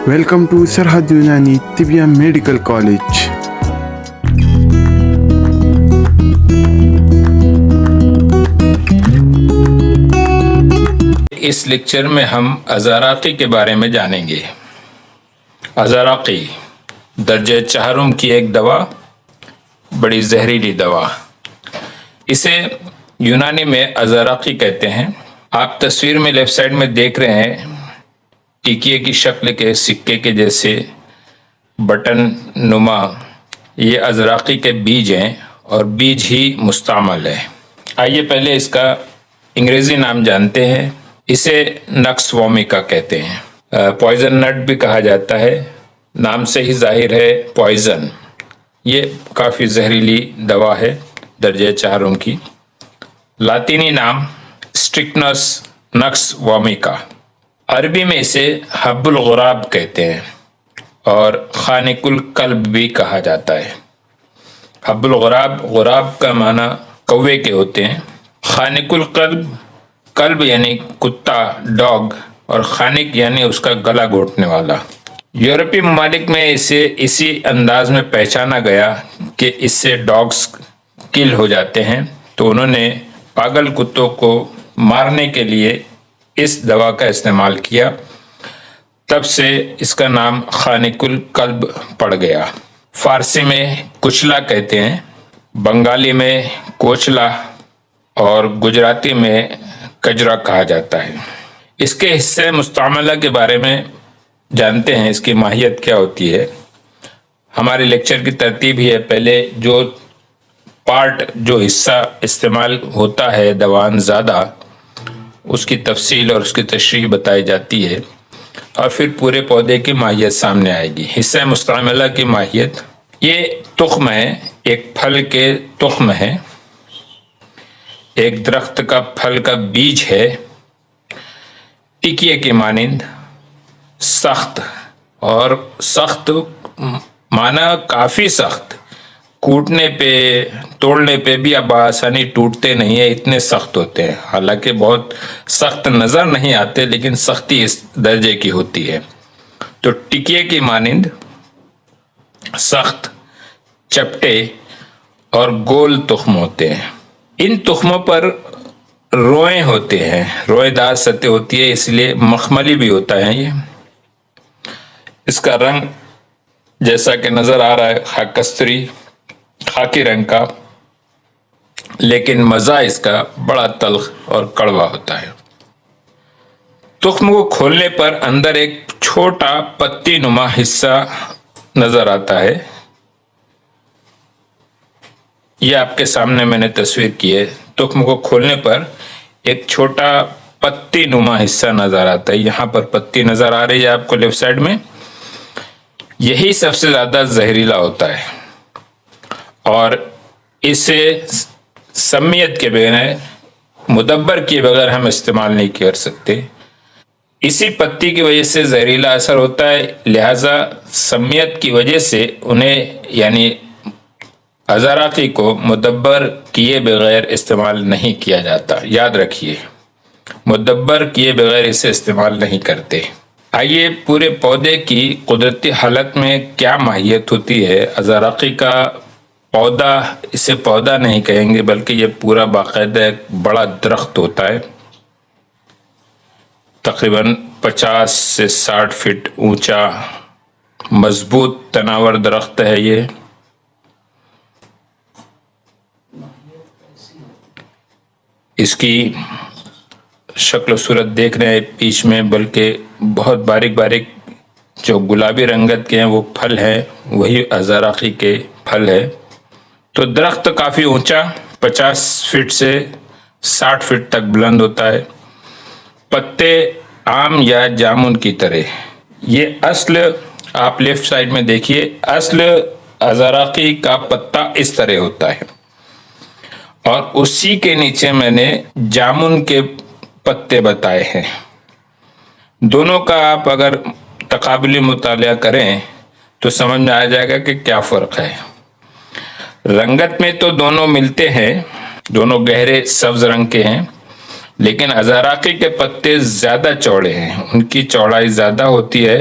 Welcome to Sarhad Yunani Tibia Medical College. Us lecture میں ہم ازاراقی کے بارے میں جانیں گے۔ ازاراقی درجہ چہارم کی ایک دوا، بڑی زہریلی دوا، اسے یونانی میں ازاراقی کہتے ہیں۔ آپ تصویر میں لیفٹ سائڈ میں دیکھ رہے ہیں ٹیکیے کی شکل کے سکے کے جیسے بٹن نما، یہ ازاراقی کے بیج ہیں اور بیج ہی مستعمل ہے۔ آئیے پہلے اس کا انگریزی نام جانتے ہیں۔ اسے نکس وومیکا کہتے ہیں، پوائزن نٹ بھی کہا جاتا ہے، نام سے ہی ظاہر ہے پوائزن۔ یہ کافی زہریلی دوا ہے درجہ چہارم کی۔ لاطینی نام سٹرکٹنس نکس وومیکا، عربی میں اسے حب الغراب کہتے ہیں اور خانق القلب بھی کہا جاتا ہے۔ حب الغراب، غراب کا معنی کوے کے ہوتے ہیں، خانق القلب، قلب یعنی کتا، ڈاگ، اور خانق یعنی اس کا گلا گھونٹنے والا۔ یورپی ممالک میں اسے اسی انداز میں پہچانا گیا کہ اس سے ڈاگز کل ہو جاتے ہیں، تو انہوں نے پاگل کتوں کو مارنے کے لیے اس دوا کا استعمال کیا، تب سے اس کا نام خانق القلب پڑ گیا۔ فارسی میں کچلا کہتے ہیں، بنگالی میں کوچلا اور گجراتی میں کجرا کہا جاتا ہے۔ اس کے حصے مستعملہ کے بارے میں جانتے ہیں، اس کی ماہیت کیا ہوتی ہے۔ ہمارے لیکچر کی ترتیب ہی ہے، پہلے جو حصہ استعمال ہوتا ہے دوان زیادہ، اس کی تفصیل اور اس کی تشریح بتائی جاتی ہے، اور پھر پورے پودے کی ماہیت سامنے آئے گی۔ حصہ مستعملہ کی ماہیت، یہ تخم ہے، ایک پھل کے تخم ہے، ایک درخت کا پھل کا بیج ہے، ٹکیے کی مانند، سخت، اور سخت معنی کافی سخت، کوٹنے پہ توڑنے پہ بھی اب آسانی ٹوٹتے نہیں ہیں، اتنے سخت ہوتے ہیں۔ حالانکہ بہت سخت نظر نہیں آتے، لیکن سختی اس درجے کی ہوتی ہے۔ تو ٹکیے کی مانند، سخت، چپٹے اور گول تخم ہوتے ہیں۔ ان تخموں پر روئیں ہوتے ہیں، روئے دار سطح ہوتی ہے، اس لیے مخملی بھی ہوتا ہے۔ یہ اس کا رنگ جیسا کہ نظر آ رہا ہے خاکستری، خاکی رنگ کا، لیکن مزہ اس کا بڑا تلخ اور کڑوا ہوتا ہے۔ تخم کو کھولنے پر اندر ایک چھوٹا پتی نما حصہ نظر آتا ہے، یہ آپ کے سامنے میں نے تصویر کی ہے۔ تخم کو کھولنے پر ایک چھوٹا پتی نما حصہ نظر آتا ہے، یہاں پر پتی نظر آ رہی ہے آپ کو لیفٹ سائڈ میں، یہی سب سے زیادہ زہریلا ہوتا ہے، اور اسے سمیت کے بغیر، مدبر کیے بغیر ہم استعمال نہیں کر سکتے۔ اسی پتی کی وجہ سے زہریلا اثر ہوتا ہے، لہذا سمیت کی وجہ سے انہیں یعنی ازاراقی کو مدبر کیے بغیر استعمال نہیں کیا جاتا۔ یاد رکھیے، مدبر کیے بغیر اسے استعمال نہیں کرتے۔ آئیے پورے پودے کی قدرتی حالت میں کیا ماہیت ہوتی ہے۔ ازاراقی کا پودا، اسے پودا نہیں کہیں گے بلکہ یہ پورا باقاعدہ ایک بڑا درخت ہوتا ہے، تقریباً 50 سے 60 فٹ اونچا، مضبوط تناور درخت ہے یہ۔ اس کی شکل و صورت دیکھ رہے ہیں پیچ میں، بلکہ بہت باریک باریک جو گلابی رنگت کے ہیں وہ پھل ہیں، وہی ازاراقی کے پھل ہے۔ تو درخت کافی اونچا، 50 فٹ سے 60 فٹ تک بلند ہوتا ہے، پتے آم یا جامن کی طرح۔ یہ اصل، آپ لیفٹ سائڈ میں دیکھیے، اصل ازاراقی کا پتا اس طرح ہوتا ہے، اور اسی کے نیچے میں نے جامن کے پتے بتائے ہیں۔ دونوں کا آپ اگر تقابلی مطالعہ کریں تو سمجھ میں آ جائے گا کہ کیا فرق ہے۔ رنگت میں تو دونوں ملتے ہیں، دونوں گہرے سبز رنگ کے ہیں، لیکن ازاراقی کے پتے زیادہ چوڑے ہیں، ان کی چوڑائی زیادہ ہوتی ہے،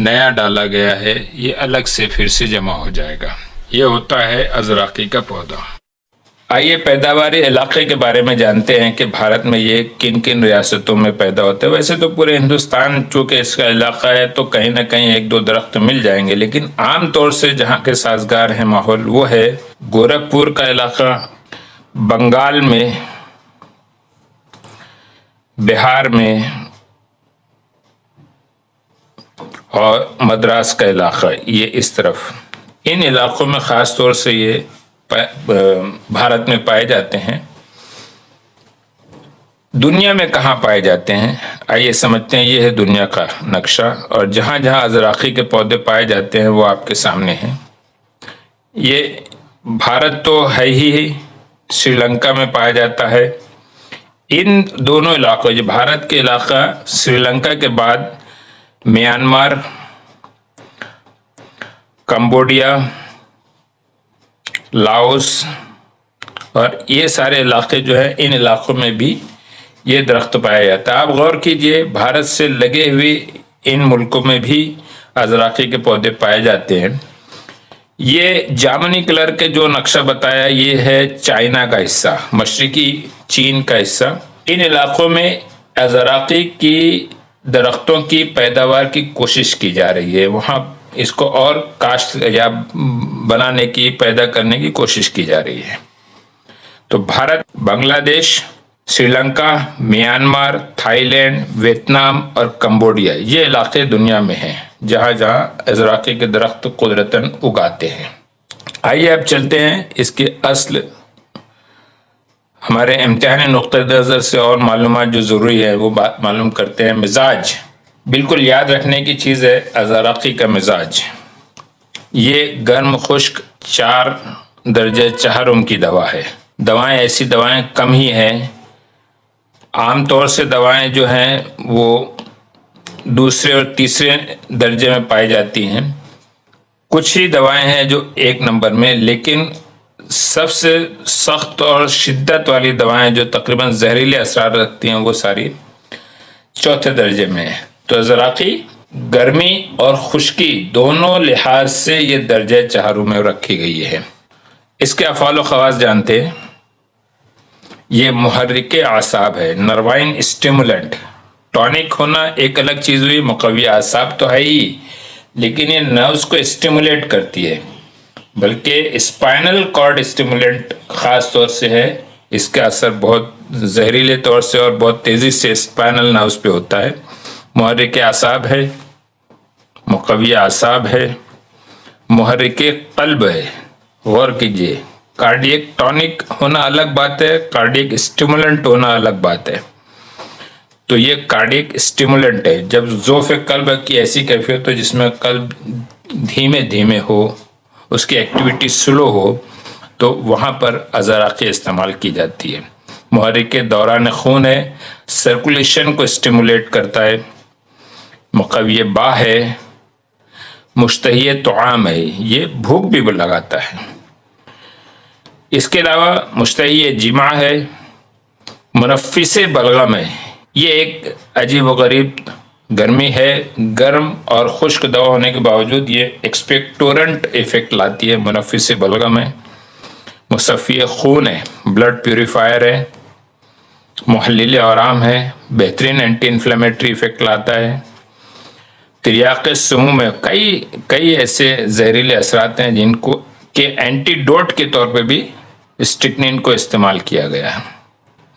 نیا ڈالا گیا ہے یہ الگ سے پھر سے جمع ہو جائے گا. یہ ہوتا ہے ازراقی کا پودا. آئیے پیداواری علاقے کے بارے میں جانتے ہیں کہ بھارت میں یہ کن کن ریاستوں میں پیدا ہوتے ہیں. ویسے تو پورے ہندوستان چونکہ اس کا علاقہ ہے تو کہیں نہ کہیں ایک دو درخت مل جائیں گے، لیکن عام طور سے جہاں کے سازگار ہے ماحول وہ ہے گورکھپور کا علاقہ، بنگال میں، بہار میں اور مدراس کا علاقہ، یہ اس طرف. ان علاقوں میں خاص طور سے یہ بھارت میں پائے جاتے ہیں. دنیا میں کہاں پائے جاتے ہیں آئیے سمجھتے ہیں. یہ ہے دنیا کا نقشہ اور جہاں جہاں ازراقی کے پودے پائے جاتے ہیں وہ آپ کے سامنے ہیں. یہ بھارت تو ہے ہی، سری لنکا میں پایا جاتا ہے. ان دونوں علاقوں، یہ بھارت کے علاقہ سری لنکا کے بعد میانمار، کمبوڈیا، لاؤس اور یہ سارے علاقے جو ہیں ان علاقوں میں بھی یہ درخت پایا جاتا ہے. آپ غور کیجئے بھارت سے لگے ہوئے ان ملکوں میں بھی ازراقی کے پودے پائے جاتے ہیں. یہ جامنی کلر کے جو نقشہ بتایا یہ ہے چائنا کا حصہ، مشرقی چین کا حصہ. ان علاقوں میں ازراقی کی درختوں کی پیداوار کی کوشش کی جا رہی ہے. وہاں اس کو اور کاشت یا بنانے کی، پیدا کرنے کی کوشش کی جا رہی ہے. تو Bharat, Bangladesh, Sri Lanka, Myanmar, Thailand, Vietnam اور کمبوڈیا یہ علاقے دنیا میں ہیں جہاں جہاں ازراقی کے درخت قدرتاً اگاتے ہیں. آئیے اب چلتے ہیں اس کے اصل، ہمارے امتحانی نقطہ نظر سے اور معلومات جو ضروری ہے وہ بات معلوم کرتے ہیں. مزاج بالکل یاد رکھنے کی چیز ہے. ازراقی کا مزاج یہ گرم خشک 4 درجہ چہارم کی دوا ہے. دوائیں ایسی دوائیں کم ہی ہیں. عام طور سے دوائیں جو ہیں وہ دوسرے اور تیسرے درجے میں پائی جاتی ہیں. کچھ ہی دوائیں ہیں جو 1 نمبر میں، لیکن سب سے سخت اور شدت والی دوائیں جو تقریباً زہریلے اثرات رکھتی ہیں وہ ساری 4تھے درجے میں ہیں. تو ازراقی گرمی اور خشکی دونوں لحاظ سے یہ درجہ چہارم میں رکھی گئی ہے. اس کے افعال و خواص جانتے ہیں. یہ محرک اعصاب ہے، نروائن اسٹیمولنٹ. ٹونک ہونا ایک الگ چیز ہوئی، مقوی اعصاب تو ہے ہی، لیکن یہ نروز کو اسٹیمولیٹ کرتی ہے. بلکہ اسپائنل کارڈ اسٹیمولنٹ خاص طور سے ہے. اس کا اثر بہت زہریلے طور سے اور بہت تیزی سے اسپائنل نروز پہ ہوتا ہے. محرک اعصاب ہے، مقوی اعصاب ہے، محرک قلب ہے. غور کیجئے، کارڈیک ٹونک ہونا الگ بات ہے، کارڈیک اسٹیمولنٹ ہونا الگ بات ہے. تو یہ کارڈیک اسٹیمولنٹ ہے. جب ضعف قلب کی ایسی کیفیت ہو جس میں قلب دھیمے دھیمے ہو، اس کی ایکٹیویٹی سلو ہو، تو وہاں پر ازراقی استعمال کی جاتی ہے. محرک دوران خون ہے، سرکولیشن کو اسٹیمولیٹ کرتا ہے. مقوی با ہے، مشتہی طعام ہے، یہ بھوک بھی لگاتا ہے. اس کے علاوہ مشتہی جماع ہے، منفس بلغم ہے. یہ ایک عجیب و غریب گرمی ہے. گرم اور خشک دوا ہونے کے باوجود یہ ایکسپیکٹورنٹ ایفیکٹ لاتی ہے. منفس بلغم ہے، مصفی خون ہے، بلڈ پیوریفائر ہے، محلل آرام ہے، بہترین اینٹی انفلیمیٹری ایفیکٹ لاتا ہے. تریاق سموم ہے. کئی ایسے زہریلے اثرات ہیں جن کو کہ اینٹی ڈوٹ کے طور پہ بھی اسٹرکنین کو استعمال کیا گیا ہے.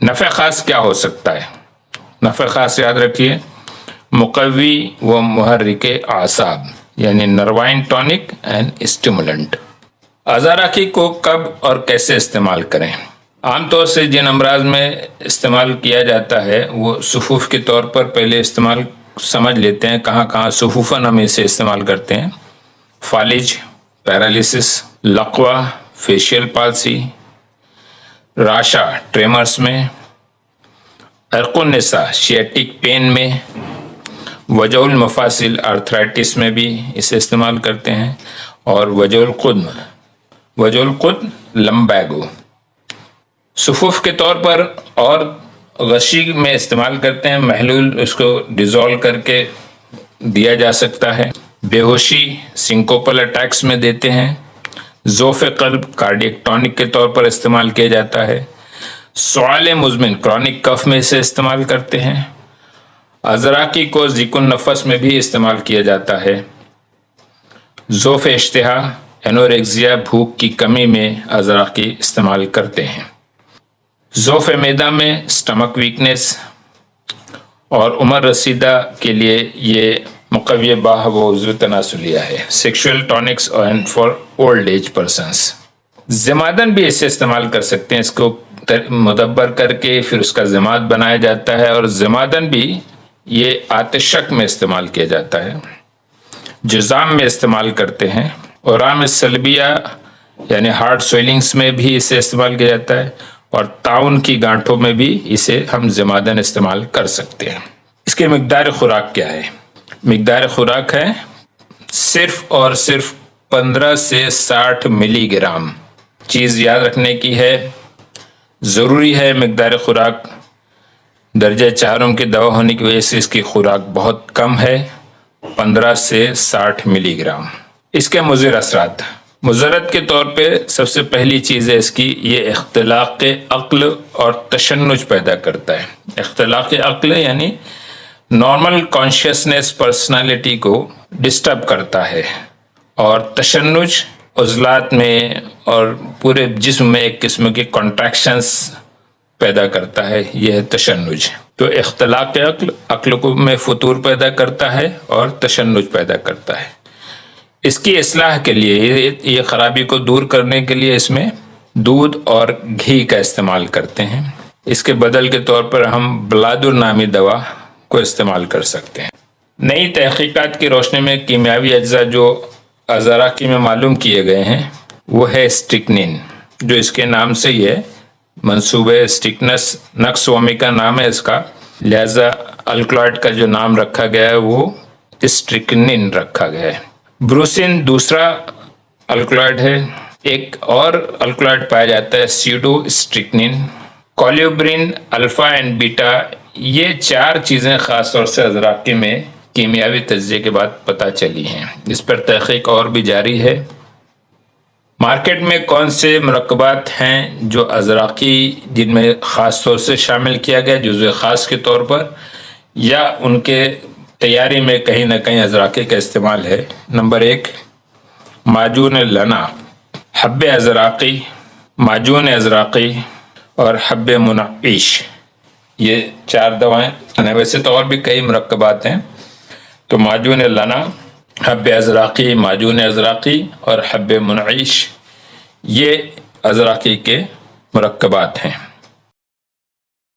نفع خاص کیا ہو سکتا ہے؟ نفع خاص یاد رکھیے، مقوی و محرک اعصاب یعنی نروائن ٹونک اینڈ اسٹیمولنٹ. ازراقی کو کب اور کیسے استعمال کریں؟ عام طور سے جن امراض میں استعمال کیا جاتا ہے وہ سفوف کے طور پر پہلے استعمال سمجھ لیتے ہیں. کہاں کہاں سفوفاً ہم اسے استعمال کرتے ہیں. فالج، پیرالیسس، لقوہ، فیشیل پالسی، راشا ٹریمرز میں، عرق النساء شیٹک پین میں، وجع المفاصل آرتھرائٹس میں بھی اسے استعمال کرتے ہیں. اور وجع القدم لمبیگو صفوف کے طور پر اور غشی میں استعمال کرتے ہیں. محلول اس کو ڈیزولو کر کے دیا جا سکتا ہے. بے ہوشی سنکوپل اٹیکس میں دیتے ہیں، ضعف قلب کارڈیک ٹونک کے طور پر استعمال کیا جاتا ہے، سعال مزمن کرونک کف میں اسے استعمال کرتے ہیں، ازراقی کو ضیق النفس میں بھی استعمال کیا جاتا ہے، ضعف اشتہا انوریکزیا بھوک کی کمی میں ازراقی استعمال کرتے ہیں، ضعف معدہ میں سٹمک ویکنس، اور عمر رسیدہ کے لیے یہ مقوی باہ و عضو تناسلیہ ہے، sexual tonics and for old age persons. زمادن بھی اسے استعمال کر سکتے ہیں، اس کو مدبر کر کے پھر اس کا زماد بنایا جاتا ہے، اور زمادن بھی یہ آتشک میں استعمال کیا جاتا ہے، جزام میں استعمال کرتے ہیں، اورام سلبیہ یعنی ہارٹ سویلنگز میں بھی اسے استعمال کیا جاتا ہے، اور تعاون کی گانٹھوں میں بھی اسے ہم زمادن استعمال کر سکتے ہیں۔ اس کی مقدار خوراک کیا ہے؟ مقدار خوراک ہے صرف اور صرف 15 سے 60 ملی گرام۔ چیز یاد رکھنے کی ہے، ضروری ہے مقدار خوراک، درجہ چہارم کی دوا ہونے کی وجہ سے اس کی خوراک بہت کم ہے، 15 سے 60 ملی گرام۔ اس کے مضر اثرات، مضرت کے طور پہ سب سے پہلی چیز ہے اس کی، یہ اختلاق عقل اور تشنج پیدا کرتا ہے۔ اختلاق عقل یعنی نارمل کانشیسنس پرسنالٹی کو ڈسٹرب کرتا ہے، اور تشنج عضلات میں اور پورے جسم میں ایک قسم کی کنٹریکشنز پیدا کرتا ہے، یہ ہے تشنج۔ تو اختلاق عقل کو میں فطور پیدا کرتا ہے اور تشنج پیدا کرتا ہے۔ اس کی اصلاح کے لیے، یہ خرابی کو دور کرنے کے لیے اس میں دودھ اور گھی کا استعمال کرتے ہیں۔ اس کے بدل کے طور پر ہم بلادر نامی دوا کو استعمال کر سکتے ہیں۔ نئی تحقیقات کی روشنی میں کیمیاوی اجزاء جو ازراقی میں معلوم کیے گئے ہیں وہ ہے اسٹرکنین، جو اس کے نام سے ہی ہے، منسوب اسٹکنس نقص ومی کا نام ہے اس کا، لہذا الکلائڈ کا جو نام رکھا گیا ہے وہ اسٹرکنین رکھا گیا ہے۔ بروسین دوسرا الکلائڈ ہے، ایک اور الکلائڈ پایا جاتا ہے سیوڈو اسٹرکنین، کولیوبرین، الفا اینڈ بیٹا، یہ چار چیزیں خاص طور سے ازراقی میں کیمیاوی تجزیے کے بعد پتہ چلی ہیں، اس پر تحقیق اور بھی جاری ہے۔ مارکیٹ میں کون سے مرکبات ہیں جو ازراقی جن میں خاص طور سے شامل کیا گیا جزو خاص کے طور پر، یا ان کے تیاری میں کہیں نہ کہیں ازراقی کا استعمال ہے؟ نمبر 1 معجون لنا، حب ازراقی، معجون ازراقی اور حب منعیش، یہ 4 دوائیں، ویسے تو اور بھی کئی مرکبات ہیں، تو معجون لنا، حب ازراقی، معجون ازراقی اور حب منعیش، یہ ازراقی کے مرکبات ہیں۔